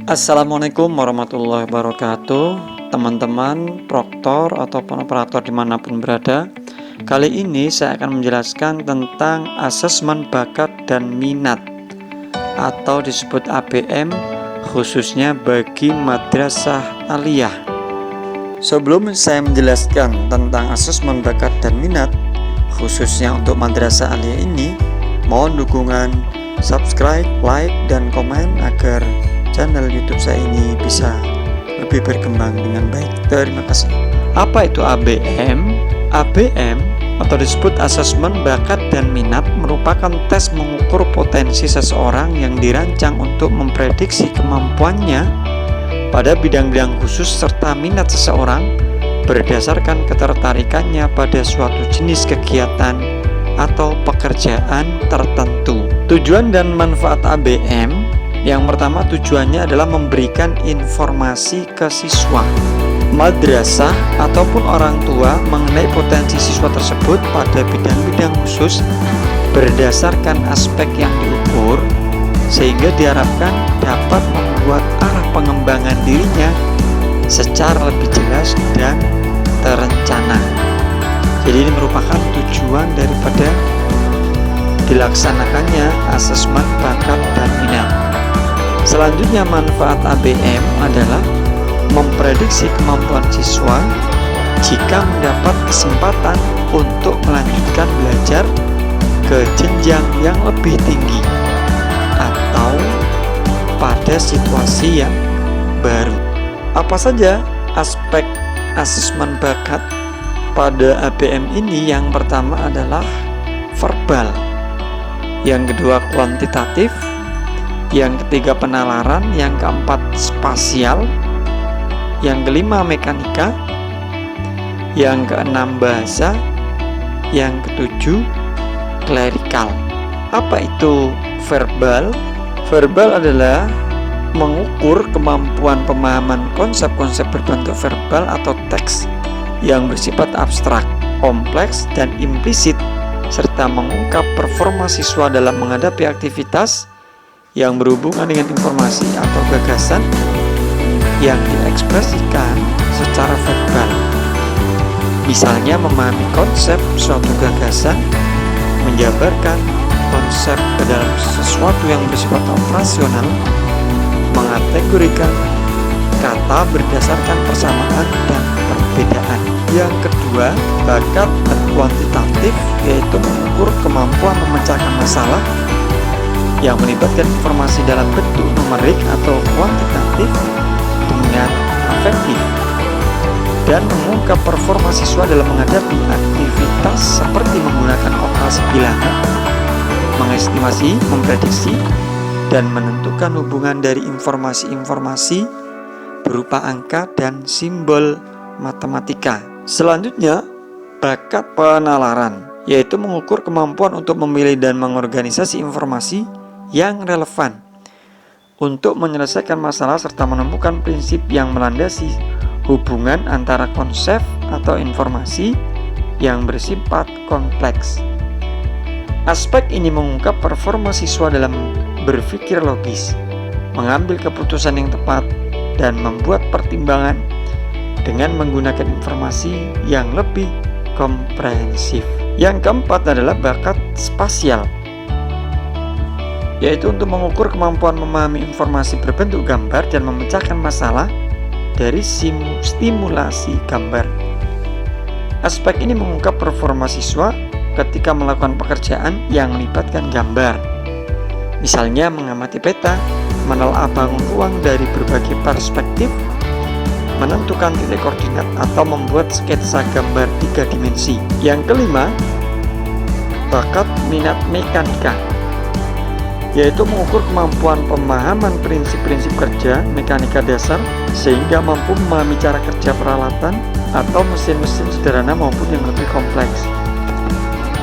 Assalamualaikum warahmatullahi wabarakatuh. Teman-teman proktor ataupun operator dimanapun berada, kali ini saya akan menjelaskan tentang asesmen bakat dan minat atau disebut ABM, khususnya bagi madrasah aliyah. Sebelum saya menjelaskan tentang asesmen bakat dan minat khususnya untuk madrasah aliyah ini, mohon dukungan subscribe, like, dan komen agar channel YouTube saya ini bisa lebih berkembang dengan baik. Terima kasih. Apa itu ABM? ABM atau disebut asesmen bakat dan minat merupakan tes mengukur potensi seseorang yang dirancang untuk memprediksi kemampuannya pada bidang-bidang khusus serta minat seseorang berdasarkan ketertarikannya pada suatu jenis kegiatan atau pekerjaan tertentu. Tujuan dan manfaat ABM, yang pertama tujuannya adalah memberikan informasi ke siswa, madrasah ataupun orang tua mengenai potensi siswa tersebut pada bidang-bidang khusus berdasarkan aspek yang diukur, sehingga diharapkan dapat membuat arah pengembangan dirinya secara lebih jelas dan terencana. Jadi ini merupakan tujuan daripada dilaksanakannya asesmen bakat dan minat. Selanjutnya manfaat ABM adalah memprediksi kemampuan siswa jika mendapat kesempatan untuk melanjutkan belajar ke jenjang yang lebih tinggi atau pada situasi yang baru. Apa saja aspek asesmen bakat pada ABM ini? Yang pertama adalah verbal, yang kedua kuantitatif, yang ketiga penalaran, yang keempat spasial, yang kelima mekanika, yang keenam bahasa, yang ketujuh klerikal. Apa itu verbal? Verbal adalah mengukur kemampuan pemahaman konsep-konsep berbentuk verbal atau teks yang bersifat abstrak, kompleks, dan implisit, serta mengungkap performa siswa dalam menghadapi aktivitas yang berhubungan dengan informasi atau gagasan yang diekspresikan secara verbal. Misalnya memahami konsep suatu gagasan, menjabarkan konsep ke dalam sesuatu yang bersifat operasional, mengategorikan kata berdasarkan persamaan dan perbedaan. Yang kedua, bakat dan kuantitatif, yaitu mengukur kemampuan memecahkan masalah yang melibatkan informasi dalam bentuk numerik atau kuantitatif dengan afektif, dan mengungkap performa siswa dalam menghadapi aktivitas seperti menggunakan operasi bilangan, mengestimasi, memprediksi, dan menentukan hubungan dari informasi-informasi berupa angka dan simbol matematika. Selanjutnya, bakat penalaran, yaitu mengukur kemampuan untuk memilih dan mengorganisasi informasi yang relevan untuk menyelesaikan masalah serta menemukan prinsip yang melandasi hubungan antara konsep atau informasi yang bersifat kompleks. Aspek ini mengungkap performa siswa dalam berpikir logis, mengambil keputusan yang tepat, dan membuat pertimbangan dengan menggunakan informasi yang lebih komprehensif. Yang keempat adalah bakat spasial, yaitu untuk mengukur kemampuan memahami informasi berbentuk gambar dan memecahkan masalah dari stimulasi gambar. Aspek ini mengungkap performa siswa ketika melakukan pekerjaan yang melibatkan gambar, misalnya mengamati peta, menelaah bangun ruang dari berbagai perspektif, menentukan titik koordinat, atau membuat sketsa gambar 3 dimensi. Yang kelima, bakat minat mekanika, yaitu mengukur kemampuan pemahaman prinsip-prinsip kerja mekanika dasar sehingga mampu memahami cara kerja peralatan atau mesin-mesin sederhana maupun yang lebih kompleks.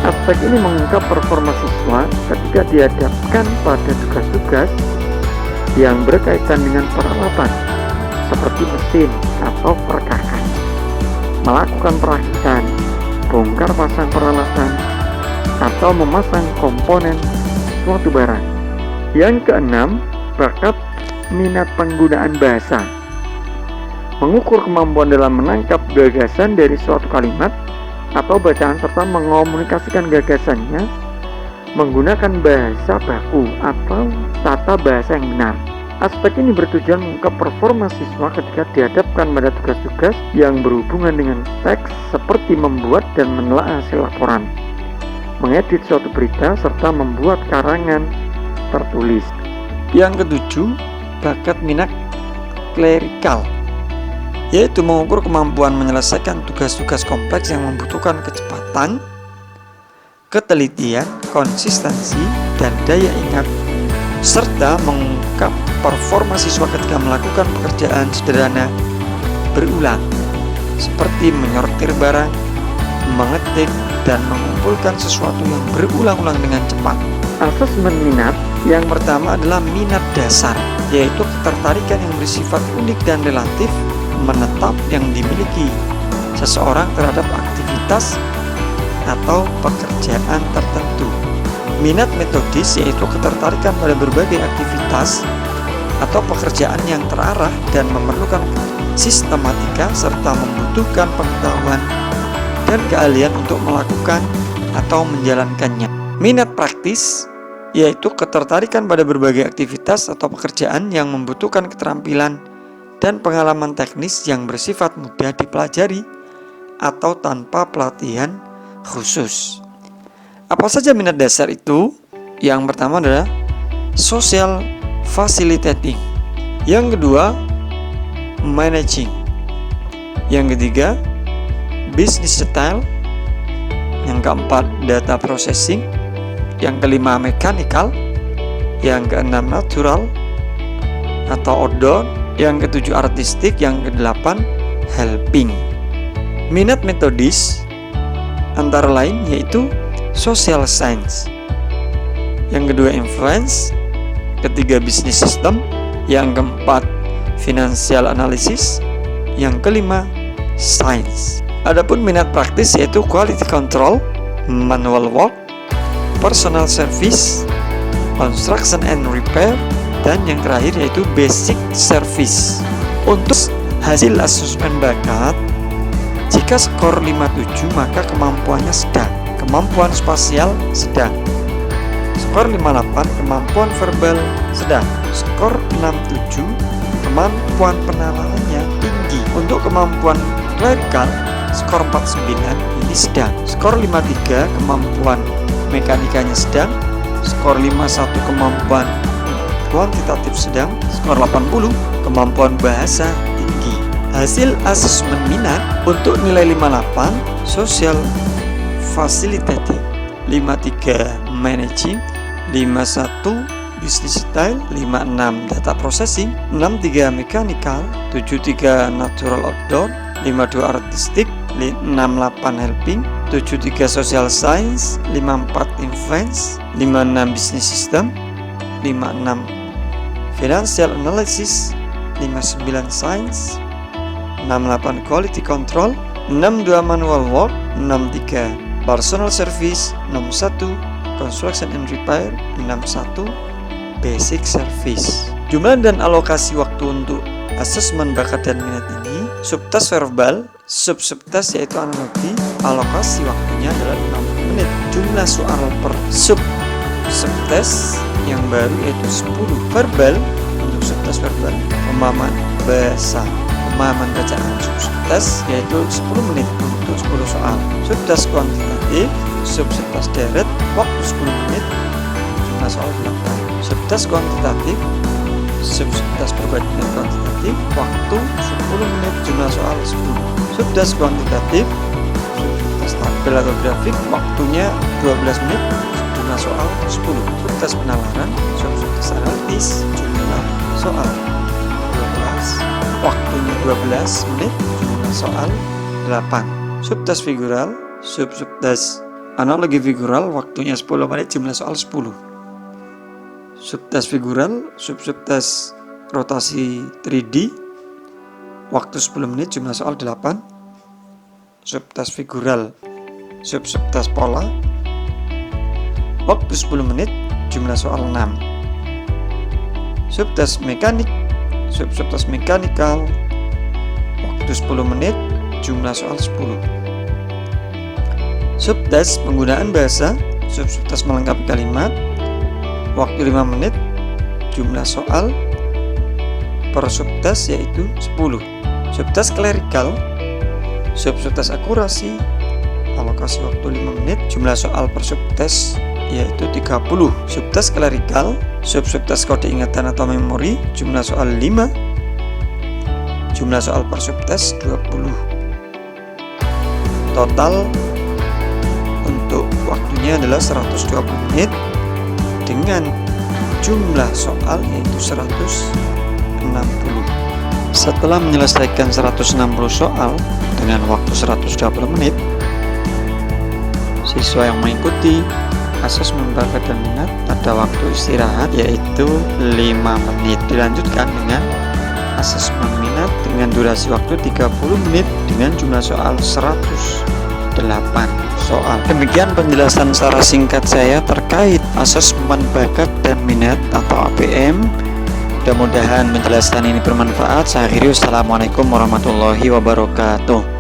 Aspek ini mengungkap performa siswa ketika dihadapkan pada tugas-tugas yang berkaitan dengan peralatan seperti mesin atau perkakas, melakukan perakitan, bongkar pasang peralatan, atau memasang komponen suatu barang. Yang keenam, bakat minat penggunaan bahasa. Mengukur kemampuan dalam menangkap gagasan dari suatu kalimat atau bacaan serta mengomunikasikan gagasannya menggunakan bahasa baku atau tata bahasa yang benar. Aspek ini bertujuan mengungkap performa siswa ketika dihadapkan pada tugas-tugas yang berhubungan dengan teks seperti membuat dan menelaah hasil laporan, mengedit suatu berita, serta membuat karangan tertulis. Yang ketujuh, bakat minat klerikal, yaitu mengukur kemampuan menyelesaikan tugas-tugas kompleks yang membutuhkan kecepatan, ketelitian, konsistensi, dan daya ingat, serta mengungkap performa siswa ketika melakukan pekerjaan sederhana berulang, seperti menyortir barang, mengetik, dan mengumpulkan sesuatu yang berulang-ulang dengan cepat. Asesmen minat yang pertama adalah minat dasar, yaitu ketertarikan yang bersifat unik dan relatif menetap yang dimiliki seseorang terhadap aktivitas atau pekerjaan tertentu. Minat metodis yaitu ketertarikan pada berbagai aktivitas atau pekerjaan yang terarah dan memerlukan sistematika serta membutuhkan pengetahuan dan keahlian untuk melakukan atau menjalankannya. Minat praktis yaitu ketertarikan pada berbagai aktivitas atau pekerjaan yang membutuhkan keterampilan dan pengalaman teknis yang bersifat mudah dipelajari atau tanpa pelatihan khusus. Apa saja minat dasar itu? Yang pertama adalah social facilitating. Yang kedua, managing. Yang ketiga, business style. Yang keempat, data processing. Yang kelima, mechanical. Yang keenam, natural atau outdoor. Yang ketujuh, artistik. Yang kedelapan, helping. Minat metodis antara lain yaitu social science. Yang kedua, influence. Ketiga, business system. Yang keempat, financial analysis. Yang kelima, science. Adapun minat praktis yaitu quality control, manual work, personal service, construction and repair, dan yang terakhir yaitu basic service. Untuk hasil asesmen bakat, jika skor 57 maka kemampuannya sedang, kemampuan spasial sedang. Skor 58 kemampuan verbal sedang. Skor 67 kemampuan penalarannya tinggi. Untuk kemampuan klerikal skor 49 ini sedang. Skor 53 kemampuan mekanikanya sedang. Skor 51 kemampuan kuantitatif sedang. Skor 80 kemampuan bahasa tinggi. Hasil asesmen minat untuk nilai 58 social facilitating, 53 managing, 51 business style, 56 data processing, 63 mechanical, 73 natural outdoor, 52 artistic, 68 helping, 73 social science, 54 influence, 56 business system, 56 financial analysis, 59 science, 68 quality control, 62 manual work, 63 personal service, 61 construction and repair, 61 basic service. Jumlah dan alokasi waktu untuk asesmen bakat dan minat ini, subtes verbal, subtes yaitu analogi, alokasi waktunya adalah 60 menit. Jumlah soal per subtes yang baru yaitu 10. Verbal, untuk subtes verbal, pemahaman bahasa, pemahaman bacaan. Subtes yaitu 10 menit untuk 10 soal. Subtes kuantitatif, subtes deret, waktu 10 menit, jumlah soal 8. Subtes kuantitatif, subtes perbandingan kuantitatif, waktu 10 menit, jumlah soal 10. Subtes kuantitatif, subtes tabel atau grafik, waktunya 12 menit, jumlah soal 10. Subtes penalaran, subtes analitis, jumlah soal 12, waktunya 12 menit, jumlah soal 8. Subtes figural, subtes analogi figural, waktunya 10 menit, jumlah soal 10. Subtes figural, subtes rotasi 3D, waktu 10 menit, jumlah soal 8. Subtes figural, subtes pola, waktu 10 menit, jumlah soal 6. Subtes mekanik, subtes mekanikal, waktu 10 menit, jumlah soal 10. Subtes penggunaan bahasa, subtes melengkapi kalimat, waktu 5 menit, jumlah soal per subtes yaitu 10. Subtes klerikal, subtes akurasi, alokasi waktu 5 menit, jumlah soal per subtes yaitu 30. Subtes klerikal, subtes kode ingatan atau memori, jumlah soal 5, jumlah soal per subtes 20. Total untuk waktunya adalah 120 menit dengan jumlah soal yaitu 160. Setelah menyelesaikan 160 soal dengan waktu 120 menit, siswa yang mengikuti asesmen bakat dan minat pada waktu istirahat yaitu 5 menit. Dilanjutkan dengan asesmen minat dengan durasi waktu 30 menit dengan jumlah soal 108 soal. Demikian penjelasan secara singkat saya terkait asesmen bakat dan minat atau ABM. Mudah-mudahan penjelasan ini bermanfaat. Saya akhiri. Wassalamualaikum warahmatullahi wabarakatuh.